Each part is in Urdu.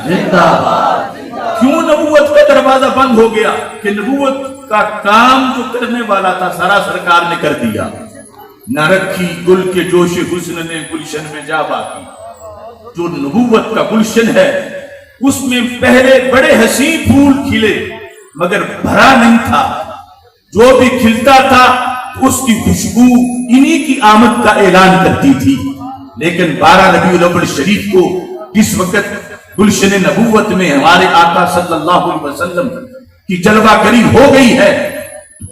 زندہ باد۔ کیوں نبوت کا دروازہ بند ہو گیا؟ کہ نبوت کا کام جو کرنے والا تھا سارا سرکار نے کر دیا۔ نہ رکھی گل کے جوش حسن نے گلشن میں جا باقی۔ جو نبوت کا گلشن ہے اس میں پہلے بڑے حسین پھول کھلے مگر بھرا نہیں تھا، جو بھی کھلتا تھا اس کی خوشبو انہی کی آمد کا اعلان کرتی تھی۔ لیکن 12 ربیع الاول شریف کو اس وقت گلشن نبوت میں ہمارے آقا صلی اللہ علیہ وسلم کی جلوہ گری ہو گئی ہے،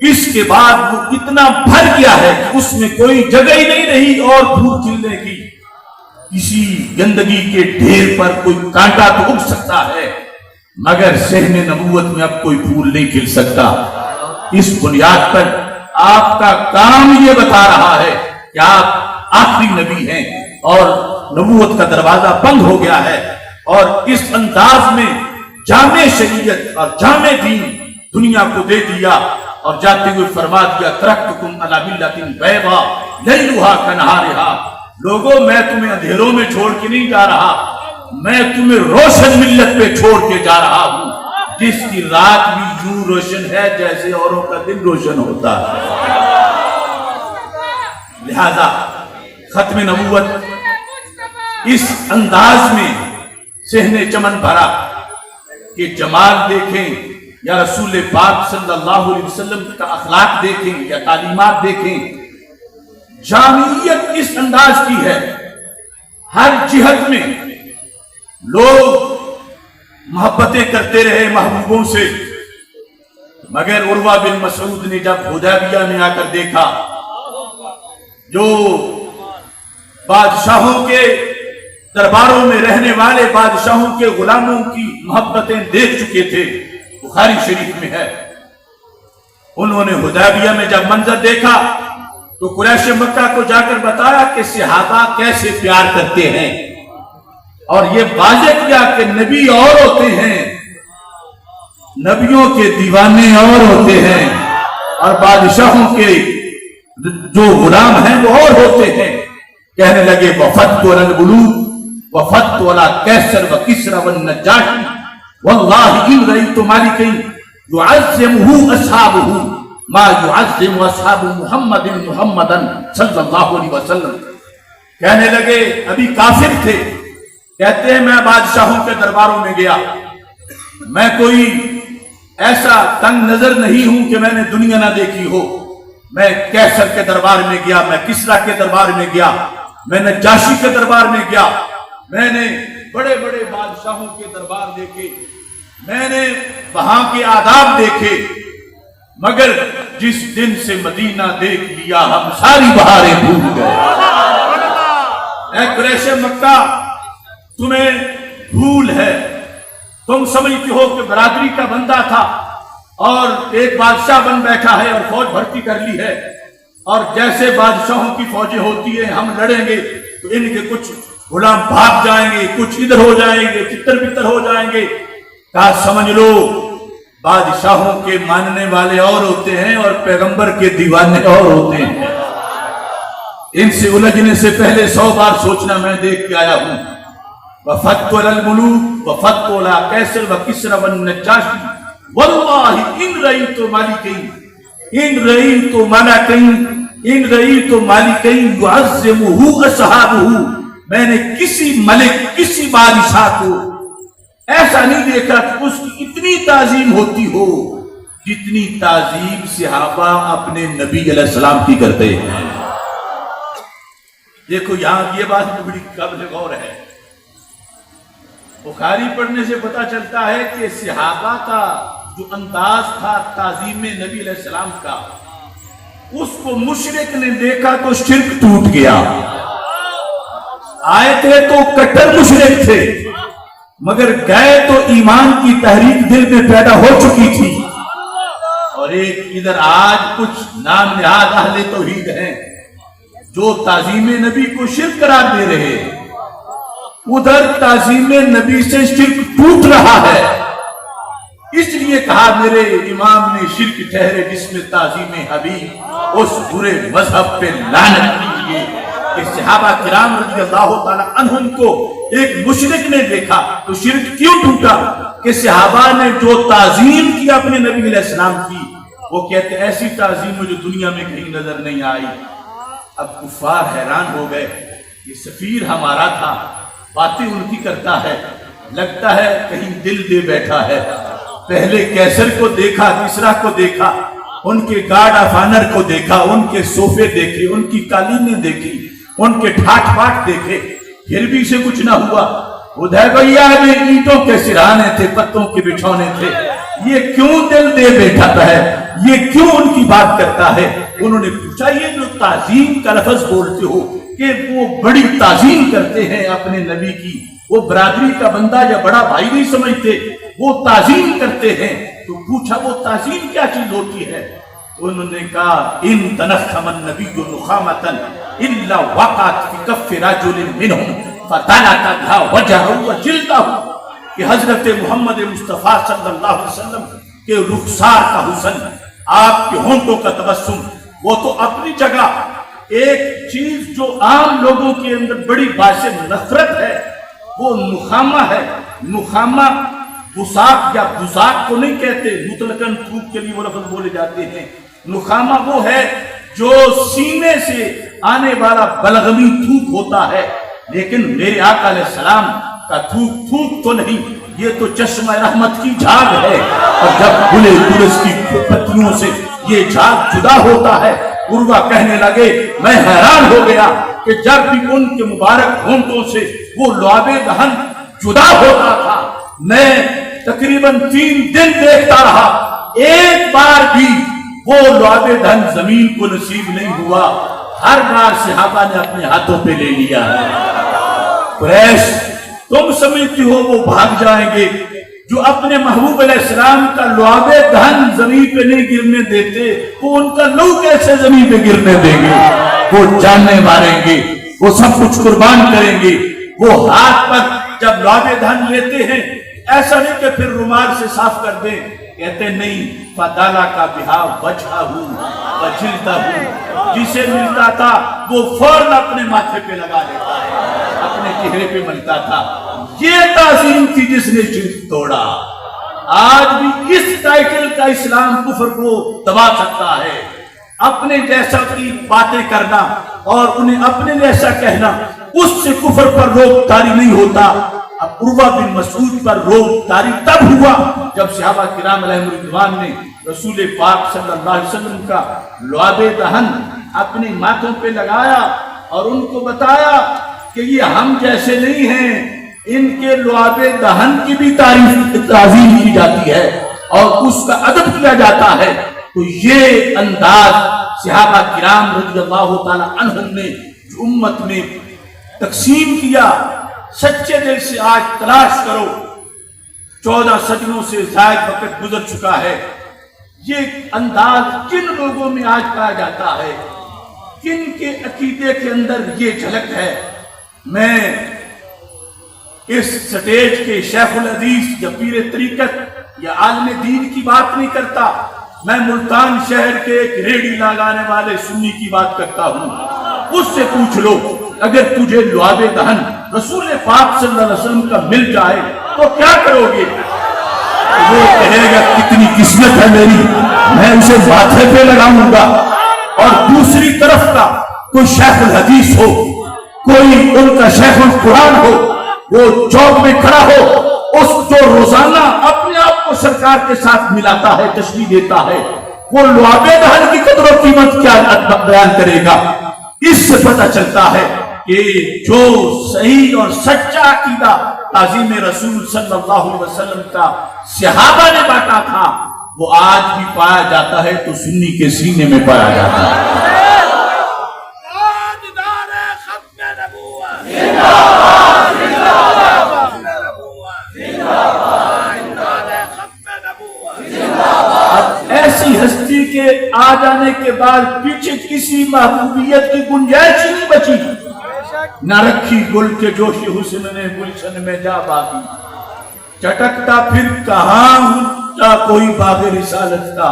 اس کے بعد وہ اتنا بھر گیا ہے کہ اس میں کوئی جگہ ہی نہیں رہی اور پھول کھلنے کی۔ کسی گندگی کے ڈھیر پر کوئی کانٹا تو اگ سکتا ہے مگر صحن نبوت میں اب کوئی پھول نہیں کھل سکتا۔ اس بنیاد پر آپ کا کام یہ بتا رہا ہے کہ آپ آخری نبی ہیں اور نبوت کا دروازہ بند ہو گیا ہے، اور اس انداز میں جامع شریعت اور جامع دین دنیا کو دے دیا اور جاتے ہوئے فرما دیا ترکتکم علی ملۃ بیضاء لیلھا کنہارھا۔ لوگوں میں تمہیں اندھیروں میں چھوڑ کے نہیں جا رہا، میں تمہیں روشن ملت پہ چھوڑ کے جا رہا ہوں جس کی رات بھی یوں روشن ہے جیسے اوروں کا دن روشن ہوتا ہے۔ لہذا ختم نبوت اس انداز میں صحن چمن بھرا کہ جمال دیکھیں یا رسول پاک صلی اللہ علیہ وسلم کا اخلاق دیکھیں یا تعلیمات دیکھیں، جامعیت اس انداز کی ہے۔ ہر جہت میں لوگ محبتیں کرتے رہے محبوبوں سے، مگر عروہ بن مسعود نے جب حدیبیہ میں آ کر دیکھا، جو بادشاہوں کے درباروں میں رہنے والے بادشاہوں کے غلاموں کی محبتیں دیکھ چکے تھے، بخاری شریف میں ہے، انہوں نے حدیبیہ میں جب منظر دیکھا تو قریش مکہ کو جا کر بتایا کہ صحابہ کیسے پیار کرتے ہیں، اور یہ واضح کیا کہ نبی اور ہوتے ہیں، نبیوں کے دیوانے اور ہوتے ہیں، اور بادشاہوں کے جو غلام ہیں وہ اور ہوتے ہیں۔ کہنے لگے وفدت علی الملوک وفدت علی کیسر و کسری والنجاشی واللہ ان رأیت مالکا یعظمہ اصحابہ ما یعظم اصحاب محمد محمدا صلی اللہ علیہ وسلم۔ کہنے لگے ابھی کافر تھے، کہتے ہیں میں بادشاہوں کے درباروں میں گیا، میں کوئی ایسا تنگ نظر نہیں ہوں کہ میں نے دنیا نہ دیکھی ہو، میں کیسر کے دربار میں گیا، میں کسریٰ کے دربار میں گیا، میں نجاشی کے دربار میں گیا، میں نے بڑے بڑے بادشاہوں کے دربار دیکھے، میں نے وہاں کے آداب دیکھے، مگر جس دن سے مدینہ دیکھ لیا ہم ساری بہاریں بھول گئے۔ اے قریش مکہ، تمہیں بھول ہے، تم سمجھتے ہو کہ برادری کا بندہ تھا اور ایک بادشاہ بن بیٹھا ہے اور فوج بھرتی کر لی ہے، اور جیسے بادشاہوں کی فوجیں ہوتی ہیں ہم لڑیں گے تو ان کے کچھ غلام بھاگ جائیں گے، کچھ ادھر ہو جائیں گے، تتر بتر ہو جائیں گے۔ کہا سمجھ لو بادشاہوں کے ماننے والے اور ہوتے ہیں اور پیغمبر کے دیوانے اور ہوتے ہیں۔ ان سے الجھنے سے پہلے 100 بار سوچنا میں دیکھ کے آیا ہوں۔ وفدت علی الملوک وفدت علی کیسر و کسری والنجاشی واللہ ان رأیت مالکین ان رأیت ملکین ان رأیت مالکین یعظمہ اصحابہ، میں نے کسی ملک کسی بادشاہ کو ایسا نہیں دیکھا کہ اس کی اتنی تعظیم ہوتی ہو جتنی تعظیم صحابہ اپنے نبی علیہ السلام کی کرتے ہیں۔ دیکھو یہاں یہ بات بڑی قابل غور ہے، بخاری پڑھنے سے پتا چلتا ہے کہ صحابہ کا جو انداز تھا تعظیم نبی علیہ السلام کا، اس کو مشرک نے دیکھا تو شرک ٹوٹ گیا۔ آئے تھے تو کٹر مشرک تھے، مگر گئے تو ایمان کی تحریک دل میں پیدا ہو چکی تھی، اور ایک ادھر آج کچھ نام نہاد اہل توحید ہیں جو تعظیم نبی کو شرک قرار دے رہے، ادھر تعظیم نبی سے شرک ٹوٹ رہا ہے۔ اس لیے کہا میرے امام نے شرک ٹھہرے جس میں تعظیم حبیب، اس برے مذہب پہ لعنت کیجیے کہ صحابہ کرام رضی اللہ تعالی عنہم کو ایک مشرک نے دیکھا تو شرک کیوں ٹوٹا کہ صحابہ نے جو تعظیم کی اپنے نبی علیہ السلام کی، وہ کہتے ایسی تعظیم مجھے دنیا میں کہیں نظر نہیں آئی۔ اب کفار حیران ہو گئے، یہ سفیر ہمارا تھا، باتیں ان کی کرتا ہے، لگتا ہے کہیں دل دے بیٹھا ہے۔ پہلے کیسر کو دیکھا، تیسرا کو دیکھا، ان کے گارڈ آف آنر کو دیکھا، ان کے صوفے دیکھے، ان کی قالینیں دیکھی، ان کے ٹھاٹ پاٹ دیکھے، پھر بھی سے کچھ نہ ہوا۔ حدیبیہ میں اینٹوں کے سرہانے تھے، پتوں کے بچھونے تھے، یہ کیوں دل دے بیٹھا ہے، یہ کیوں ان کی بات کرتا ہے؟ انہوں نے پوچھا یہ جو تعظیم کا لفظ بولتے ہو کہ وہ بڑی تعظیم کرتے ہیں اپنے نبی کی، وہ برادری کا بندہ یا بڑا بھائی نہیں سمجھتے، وہ تعظیم کرتے ہیں، تو پوچھا وہ تعظیم کیا چیز ہوتی ہے؟ انہوں نے کہا ان تنخم النبی نخامۃ الا وقعت فی کف رجل منہم فتلت بها وجهه وجلده، کہ حضرت محمد مصطفیٰ صلی اللہ علیہ وسلم کے رخسار کا حسن، آپ کے ہونٹوں کا تبسم، وہ تو اپنی جگہ ایک چیز جو عام لوگوں کے اندر بڑی باعث نفرت ہے وہ نخامہ ہے۔ نخامہ بساق یا بزاق کو نہیں کہتے، مطلقاً تھوک کے لیے وہ لفظ بولے جاتے ہیں۔ نخامہ وہ ہے جو سینے سے آنے والا بلغمی تھوک ہوتا ہے، لیکن میرے آقا علیہ السلام کا تھوک تھوک تو نہیں، یہ تو چشمہ رحمت کی جھاگ ہے، اور جب گلے گلس کی پتیوں سے یہ جھاگ جدا ہوتا ہے، عروہ کہنے لگے میں حیران ہو گیا کہ جب بھی ان کے مبارک ہونٹوں سے وہ لعاب دہن جدا ہوتا تھا، میں تقریباً 3 دن دیکھتا رہا، ایک بار بھی وہ لعاب دہن زمین کو نصیب نہیں ہوا، ہر بار صحابہ نے اپنے ہاتھوں پہ لے لیا ہے۔ قریش تم سمجھتی ہو وہ بھاگ جائیں گے جو اپنے محبوب علیہ السلام کا لعاب دہن زمین پہ نہیں گرنے دیتے، وہ ان کا لہو کیسے زمین پہ گرنے دیں گے؟ وہ جاننے ماریں گے، وہ سب کچھ قربان کریں گے۔ وہ ہاتھ پر جب لعاب دہن لیتے ہیں ایسا نہیں کہ پھر رومال سے صاف کر دیں، کہتے نہیں فدالا کا بہا وجہ وجلتا ہوں، جسے ملتا تھا وہ فوراً اپنے ماتھے پہ لگا لیتا ہے، اپنے چہرے پہ ملتا تھا۔ یہ تعظیم تھی جس نے شرک توڑا۔ آج بھی اس ٹائٹل کا اسلام کفر کو دبا سکتا ہے، اپنے جیسا کی باتیں کرنا اور انہیں اپنے جیسا کہنا، اس سے کفر پر روک تاری نہیں ہوتا۔ اب عروہ بن مسعود پر روک تاری تب ہوا جب صحابہ کرام علیہم رضوان نے رسول پاک صلی اللہ علیہ وسلم کا لعاب دہن اپنے ماتھوں پہ لگایا اور ان کو بتایا کہ یہ ہم جیسے نہیں ہیں، ان کے لعاب دہن کی بھی تعظیم کی جاتی ہے اور اس کا ادب کیا جاتا ہے۔ تو یہ انداز صحابہ کرام رضی اللہ تعالی عنہم نے جو امت میں تقسیم کیا، سچے دل سے آج تلاش کرو، 14 صدیوں سے زائد وقت گزر چکا ہے، یہ انداز کن لوگوں میں آج پایا جاتا ہے، کن کے عقیدے کے اندر یہ جھلک ہے۔ میں اس سٹیج کے شیخ الحدیث یا پیر طریقت یا عالم دین کی بات نہیں کرتا، میں ملتان شہر کے ایک ریڑھی لگانے والے سنی کی بات کرتا ہوں۔ اس سے پوچھ لو اگر تجھے لعاب دہن رسول پاک صلی اللہ علیہ وسلم کا مل جائے تو کیا کرو گے؟ وہ کہے گا کتنی قسمت ہے میری، میں اسے ماتھے پہ لگاؤں گا۔ اور دوسری طرف کا کوئی شیخ الحدیث ہو، کوئی ان کا شیخ القرآن ہو، وہ چوک میں کھڑا ہو، اس جو روزانہ اپنے آپ کو سرکار کے ساتھ ملاتا ہے، تشریح دیتا ہے، وہ لعاب دہن کی قدر و قیمت کیا بیان کرے گا؟ اس سے پتہ چلتا ہے کہ جو صحیح اور سچا عقیدہ تعظیم رسول صلی اللہ علیہ وسلم کا صحابہ نے بانٹا تھا وہ آج بھی پایا جاتا ہے تو سنی کے سینے میں پایا جاتا ہے۔ اب ایسی ہستی کے آ جانے کے بعد پیچھے کسی محبوبیت کی گنجائش نہیں بچی، نہ رکھی گل کے جوش حسن نے گلشن میں جا باقی، چٹکتا پھر کہاں ہنتا کوئی باغ رسالت کا،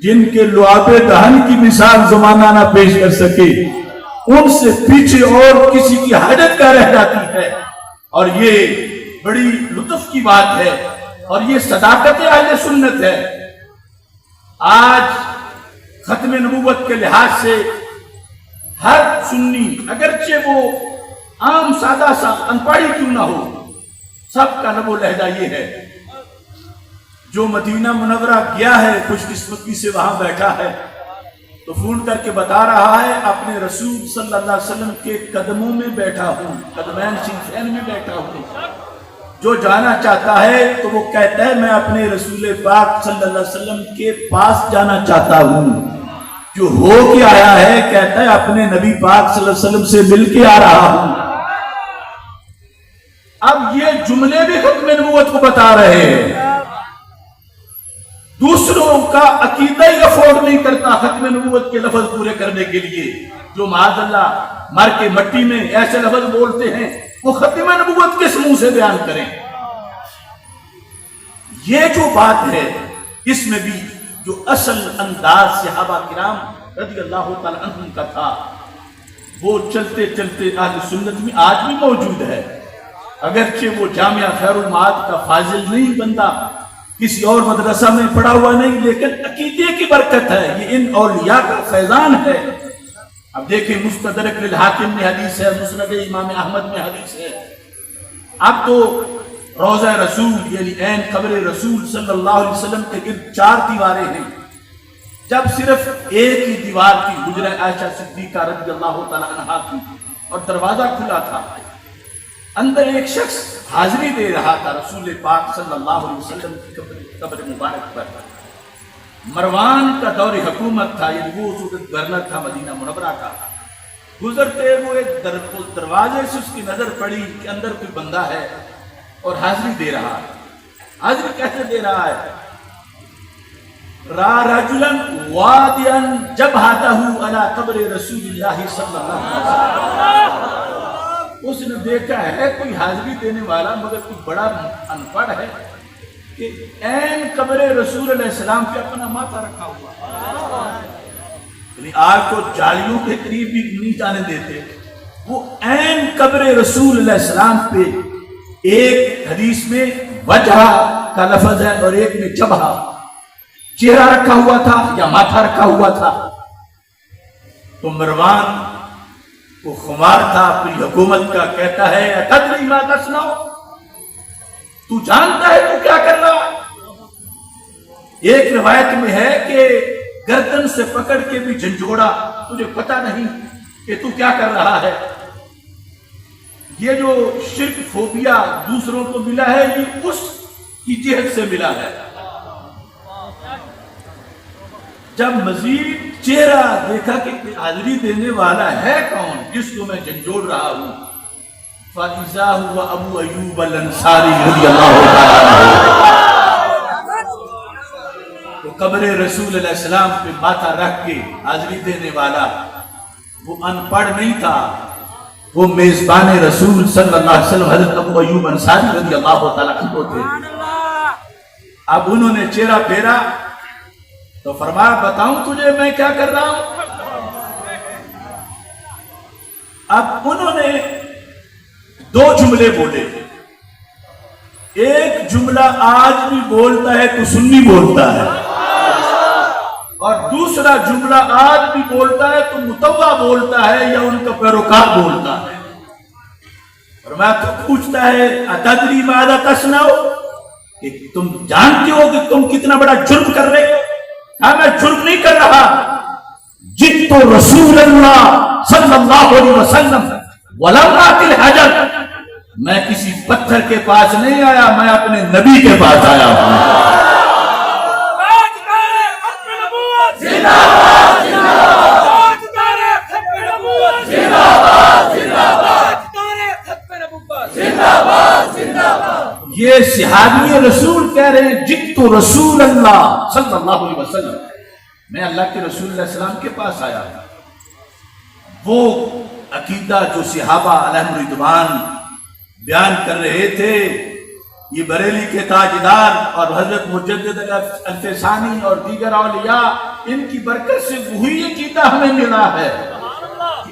جن کے لعاب دہن کی مثال زمانہ نہ پیش کر سکے، ان سے پیچھے اور کسی کی حاجت کا رہ جاتی ہے۔ اور یہ بڑی لطف کی بات ہے اور یہ صداقت اہل سنت ہے۔ آج ختم نبوت کے لحاظ سے ہر سنی اگرچہ وہ عام سادہ سا ان پڑھی کیوں نہ ہو، سب کا لب و لہجہ یہ ہے، جو مدینہ منورہ گیا ہے خوش قسمتی سے وہاں بیٹھا ہے تو فون کر کے بتا رہا ہے اپنے رسول صلی اللہ علیہ وسلم کے قدموں میں بیٹھا ہوں، قدمین شریفین میں بیٹھا ہوں۔ جو جانا چاہتا ہے تو وہ کہتا ہے میں اپنے رسول پاک صلی اللہ علیہ وسلم کے پاس جانا چاہتا ہوں۔ جو ہو کے آیا ہے کہتا ہے اپنے نبی پاک صلی اللہ علیہ وسلم سے مل کے آ رہا ہوں۔ اب یہ جملے بھی ختم نبوت کو بتا رہے ہیں۔ دوسروں کا عقیدہ ہی افورڈ نہیں کرتا ختم نبوت کے لفظ پورے کرنے کے لیے، جو معاذ اللہ مر کے مٹی میں ایسے لفظ بولتے ہیں وہ ختم نبوت کس منہ سے بیان کریں۔ یہ جو بات ہے اس میں بھی جو اصل انداز صحابہ کرام رضی اللہ تعالی عنہم کا تھا وہ چلتے چلتے اہل سنت میں آج بھی موجود ہے۔ اگرچہ وہ جامعہ خیر المعاد کا فاضل نہیں بندہ، کسی اور مدرسہ میں پڑھا ہوا نہیں، لیکن عقیدے کی برکت ہے، یہ ان اولیاء کا فیضان ہے۔ اب دیکھیں مستدرک للحاکم میں حدیث ہے، مسند امام احمد میں حدیث ہے۔ اب تو روضہ رسول یعنی عین قبر رسول صلی اللہ علیہ وسلم کے گرد 4 دیواریں ہیں، جب صرف ایک ہی دیوار کی حجرہ عائشہ صدیقہ رضی اللہ تعالی عنہا کی اور دروازہ کھلا تھا، اندر ایک شخص حاضری دے رہا تھا رسول پاک صلی اللہ علیہ وسلم کی قبر مبارک پر۔ مروان کا دور حکومت تھا، یعنی وہ اس وقت گورنر تھا مدینہ منورہ کا۔ گزرتے ہوئے دروازے سے اس کی نظر پڑی کہ اندر کوئی بندہ ہے اور حاضری دے رہا ہے۔ حاضری کیسے دے رہا ہے؟ را رجلا وادیا جبہتہ علی قبر رسول اللہ صلی اللہ علیہ وسلم۔ اس نے دیکھا ہے کوئی حاضری دینے والا مگر کوئی بڑا ان پڑھ ہے کہ عین قبر رسول علیہ السلام پہ اپنا ماتھا رکھا ہوا، یعنی آج تو جالیوں کے قریب بھی نہیں جانے دیتے، وہ عین قبر رسول علیہ السلام پہ ایک حدیث میں وجہ کا لفظ ہے اور ایک میں جبہ، چہرہ رکھا ہوا تھا یا ماتھا رکھا ہوا تھا۔ تو مروان وہ خمار تھا اپنی حکومت کا، کہتا ہے اتدری ما تصنع، تو جانتا ہے تو کیا کر رہا؟ ایک روایت میں ہے کہ گردن سے پکڑ کے بھی جھنجھوڑا، تجھے پتہ نہیں کہ تو کیا کر رہا ہے۔ یہ جو شرک فوبیا دوسروں کو ملا ہے یہ اس کی جہت سے ملا ہے۔ جب مزید چہرہ دیکھا کہ حاضری دینے والا ہے کون جس کو میں جھنجھوڑ رہا ہوں، فَإِذَا هُوَ أَبُو أَيُّوبَ الْأَنصَارِي رضی اللہ عنہ۔ تو قبر رسول علیہ السلام پہ ماتھا رکھ کے حاضری دینے والا وہ ان پڑھ نہیں تھا، وہ میزبان رسول صلی اللہ علیہ وسلم حضرت ابو ایوب انصاری رضی اللہ تعالیٰ عنہ تھے۔ اب انہوں نے چہرہ پھیرا تو فرمایا بتاؤں تجھے میں کیا کر رہا ہوں؟ اب انہوں نے 2 جملے بولے، ایک جملہ آج بھی بولتا ہے تو سنی بولتا ہے، اور دوسرا جملہ آج بھی بولتا ہے تو متوا بولتا ہے یا ان کا پیروکار بولتا ہے۔ اور میں تو پوچھتا ہے اتدری ماذا تصنع، کہ تم جانتے ہو کہ تم کتنا بڑا جرم کر رہے ہو؟ ہاں میں جرم نہیں کر رہا، جئت رسول اللہ صلی اللہ علیہ وسلم ولم آت الحجر، میں کسی پتھر کے پاس نہیں آیا، میں اپنے نبی کے پاس آیا ہوں۔ یہ صحابی رسول کہہ رہے ہیں جئت رسول اللہ صلی اللہ علیہ وسلم، میں اللہ کے رسول علیہ السلام کے پاس آیا۔ وہ عقیدہ جو صحابہ علیہم رضوان بیان کر رہے تھے، یہ بریلی کے تاجدار اور حضرت مجدد الفسانی اور دیگر اولیاء، ان کی برکت سے وہی عقیدہ ہمیں ملا ہے۔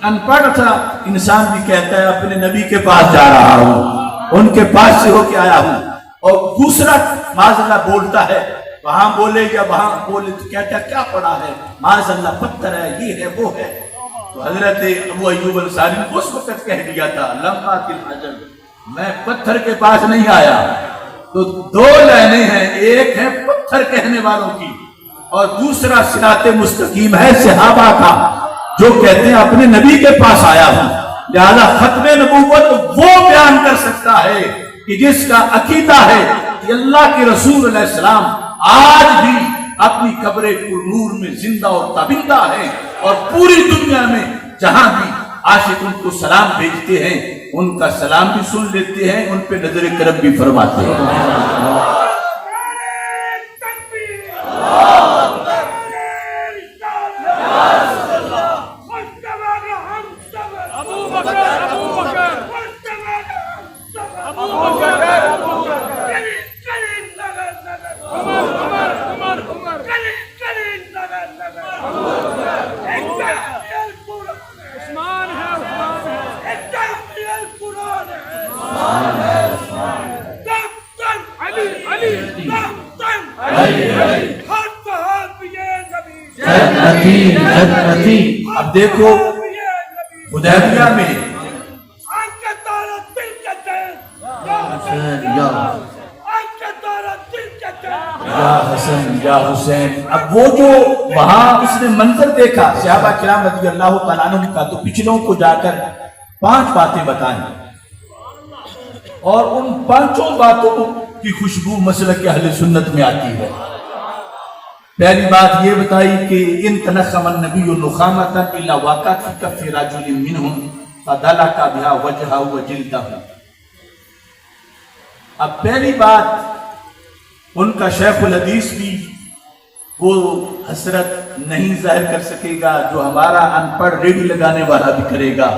ان پڑھ تھا انسان بھی کہتا ہے اپنے نبی کے پاس جا رہا ہوں، ان کے پاس سے ہو کے آیا ہوں. اور دوسرا معاذ اللہ بولتا ہے, وہاں بولے یا وہاں بولے تو کہتا کیا پڑا ہے, معاذ اللہ پتھر ہے, یہ ہے وہ ہے. تو حضرت ابو ایوب انصاری نے اس وقت کہہ دیا تھا لما تل حجر, میں پتھر کے پاس نہیں آیا. تو دو لائنیں ہیں, ایک ہے پتھر کہنے والوں کی اور دوسرا صراط مستقیم ہے صحابہ کا جو کہتے ہیں اپنے نبی کے پاس آیا ہوں. لہذا ختم نبوت وہ بیان کر سکتا ہے کہ جس کا عقیدہ ہے کہ اللہ کے رسول علیہ السلام آج بھی اپنی قبر نور میں زندہ اور تابندہ ہیں اور پوری دنیا میں جہاں بھی عاشق ان کو سلام بھیجتے ہیں ان کا سلام بھی سن لیتے ہیں, ان پہ نظر کرم بھی فرماتے ہیں. اب دیکھو حدیبیہ میں یا حسن یا حسین, اب وہ جو وہاں اس نے منظر دیکھا صحابہ کرام رضی اللہ تعالیٰ عنہ کا, تو پچھلوں کو جا کر 5 باتیں بتائیں اور ان 5 باتوں کی خوشبو مسلک اہل سنت میں آتی ہے. پہلی بات یہ بتائی کہ ان تنخم النبی نخامتا الا واقعت فی کف رجل منہم فدلک بها وجہہ وجلدہ. اب پہلی بات ان کا شیخ الحدیث بھی وہ حسرت نہیں ظاہر کر سکے گا جو ہمارا ان پڑھ ریڈی لگانے والا بھی کرے گا.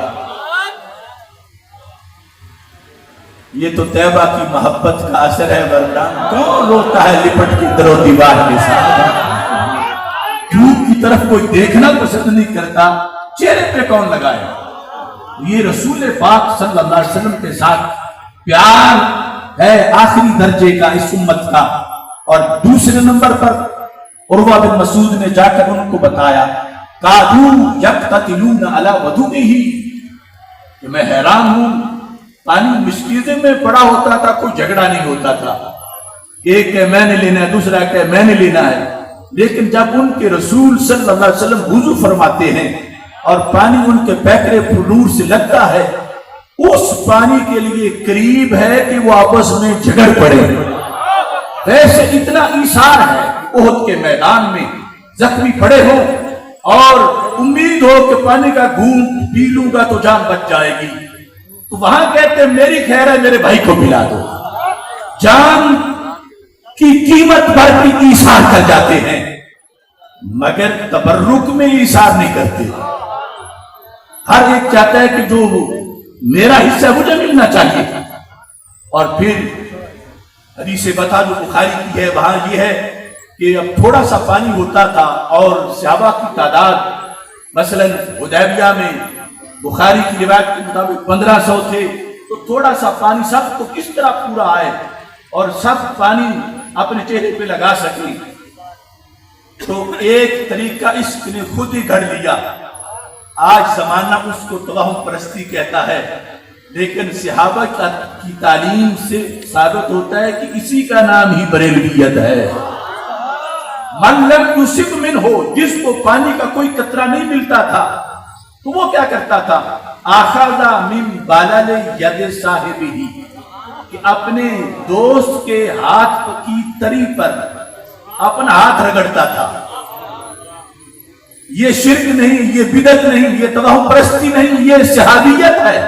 یہ تو طیبہ کی محبت کا اثر ہے, ورنہ کون روتا ہے لپٹ کے در و دیوار کے ساتھ. دھوپ کی طرف کوئی دیکھنا پسند نہیں کرتا, چہرے پہ کون لگائے. یہ رسول پاک صلی اللہ علیہ وسلم کے ساتھ پیار ہے آخری درجے کا اس امت کا. اور دوسرے نمبر پر عروہ بن مسعود نے جا کر ان کو بتایا قادو یقتتلون علی وضوئہ, کہ میں حیران ہوں, پانی مشکیزے میں پڑا ہوتا تھا, کوئی جھگڑا نہیں ہوتا تھا, ایک کہ میں نے لینا ہے, دوسرا کہ میں نے لینا ہے. لیکن جب ان کے رسول صلی اللہ علیہ وسلم وضو فرماتے ہیں اور پانی ان کے پیکرے نور سے لگتا ہے, اس پانی کے لیے قریب ہے کہ وہ آپس میں جھگڑ پڑے. ویسے اتنا ایثار ہے احد کے میدان میں زخمی پڑے ہوں اور امید ہو کہ پانی کا گھونٹ پی لوں گا تو جان بچ جائے گی, تو وہاں کہتے ہیں میری خیر ہے میرے بھائی کو پلا دو. جان کی قیمت پر بھی ایثار کر جاتے ہیں مگر تبرک میں ایثار نہیں کرتے. ہر ایک چاہتا ہے کہ جو میرا حصہ مجھے ملنا چاہیے. اور پھر حدیث بتا جو بخاری کی ہے وہاں یہ ہے کہ اب تھوڑا سا پانی ہوتا تھا اور صحابہ کی تعداد مثلا حدیبیہ میں بخاری کی روایت کے مطابق 1500 تھے, تو تھوڑا سا پانی سب کو کس طرح پورا آئے اور سب پانی اپنے چہرے پہ لگا سکیں. تو ایک طریقہ اس نے خود ہی گھڑ لیا. آج زمانہ اس کو توہم پرستی کہتا ہے, لیکن صحابہ کی تعلیم سے ثابت ہوتا ہے کہ اسی کا نام ہی بریلویت ہے. من لم یصب منہ, جس کو پانی کا کوئی قطرہ نہیں ملتا تھا تو وہ کیا کرتا تھا, اخذ من بالل ید صاحبہ, کہ اپنے دوست کے ہاتھ کی تری پر اپنا ہاتھ رگڑتا تھا. یہ شرک نہیں, یہ بدعت نہیں, یہ توہم پرستی نہیں, یہ صحابیت ہے.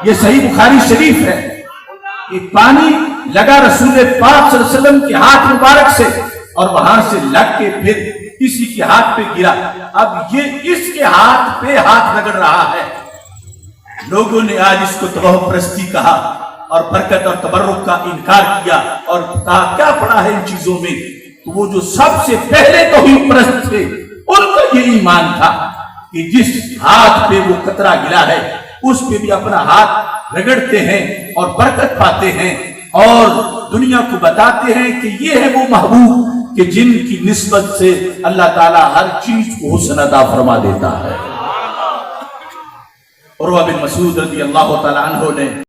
یہ صحیح بخاری شریف ہے کہ پانی لگا رسول پاک صلی اللہ علیہ وسلم کے ہاتھ مبارک سے اور وہاں سے لگ کے پھر کسی کے ہاتھ پہ گرا. اب یہ اس کے ہاتھ پہ ہاتھ رگڑ رہا ہے. لوگوں نے آج اس کو توہم پرستی کہا اور برکت اور تبرک کا انکار کیا اور کہا کیا پڑا ہے ان چیزوں میں. تو وہ جو سب سے پہلے توحید پرست تھے ان کا یہ ایمان تھا کہ جس ہاتھ پہ وہ قطرہ گرا ہے اس پہ بھی اپنا ہاتھ رگڑتے ہیں اور برکت پاتے ہیں اور دنیا کو بتاتے ہیں کہ یہ ہے وہ محبوب کہ جن کی نسبت سے اللہ تعالیٰ ہر چیز کو حسن عطا فرما دیتا ہے۔ عروہ بن مسعود رضی اللہ تعالیٰ عنہ نے